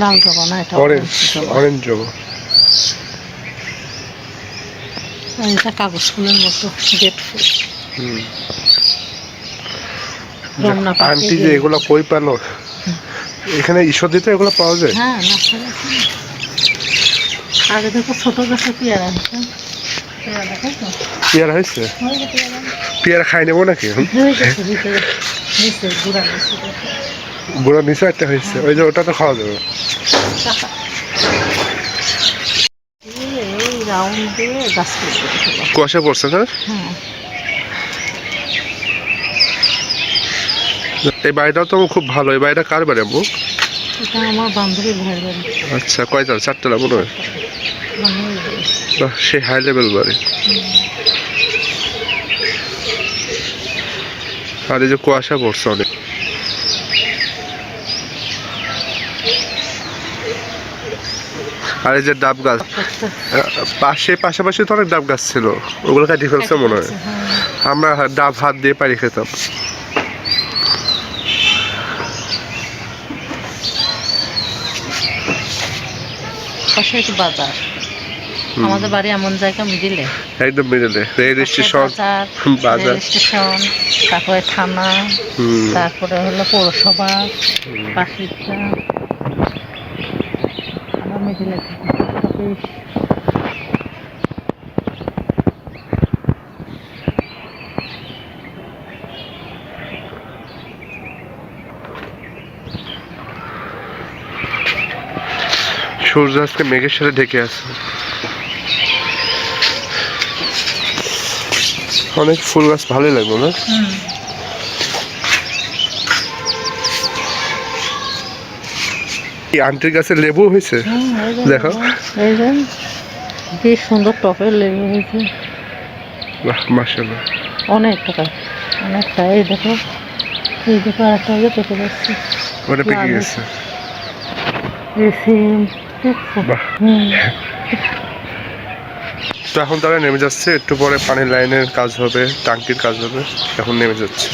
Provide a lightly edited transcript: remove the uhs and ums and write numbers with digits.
লাল জবা না, এটা অরেঞ্জ, জবা। অরেঞ্জ জবা। আর এটা কাগজ ফুলের মতো গেট ফুল। হুম। রমনা পার্কে আন্টি যে গেলে। এগুলো কই পেলো? এখানে ঈশ্বরদীতে এগুলো পাওয়া যায়? হ্যাঁ, নার্সারি আছে না। আগে দেখো ছোট গাছে পেয়ারা হচ্ছে। পেয়ারা দেখো তো, পেয়ারা হয়েছে? হয়ে গেছে পেয়ারা। পেয়ারা খাই নেবো নাকি এখন? হয়ে গেছে ভিতরে, নিচে গুড়া নিচে দেখো। বুড়ো নিচে একটা হয়েছে, হ্যাঁ, ওই যে ওটা তো খাওয়া যাবে। টাকা। এই রাউন্ড দিয়ে গাছ করবে দেখো। কুয়াশা পড়ছে না? হ্যাঁ, এই বাড়িটাও তো খুব ভালো। এই বাড়িটা কার বাড়ি আম্মু? এটা আমার বান্ধবীর ভাইয়ের বাড়ি। আচ্ছা, কয়তলা? 4 তলা মনে হয়। চারতলা, বান্ধবীর বাড়ি। বাহ, সে হাই লেভেল বাড়ি। আর এই যে কুয়াশা পড়ছে অনেক। আর এই যে ডাব গাছ পাশাপাশি তো অনেক ডাব গাছ ছিল, ওগুলো কাটিয়ে ফেলছে মনে হয়। আমরা ডাব হাত দিয়ে পাড়ি খেতাম। পাশে একটু বাজার। আমাদের বাড়ি এমন জায়গা মিডিলে, একদম মিডলে রেল স্টেশন, বাজার, বাজার। রেল স্টেশন, তারপরে থানা, তারপরে হলো পৌরসভা, পাখিরটা। আমার মিডিলে অফিস। সূর্য আজকে মেঘের সাথে ঢেকে আছে। অনেক ফুল গাছ ভালোই লাগলো না? এই আন্টির গাছে লেবু হয়েছে দেখো। এই যে কি সুন্দর টপের লেবু হয়েছে। বাহ, মাশাআল্লাহ। অনেক টাকা, অনেকটা। এই দেখো, এই দেখো আরেকটা হয়ে পেকে যাচ্ছে। ওটা পেকে গেছে। বাহ। তো এখন তারা নেমে যাচ্ছে, একটু পরে পানির লাইনের কাজ হবে, টাঙ্কির কাজ হবে, এখন নেমে যাচ্ছে।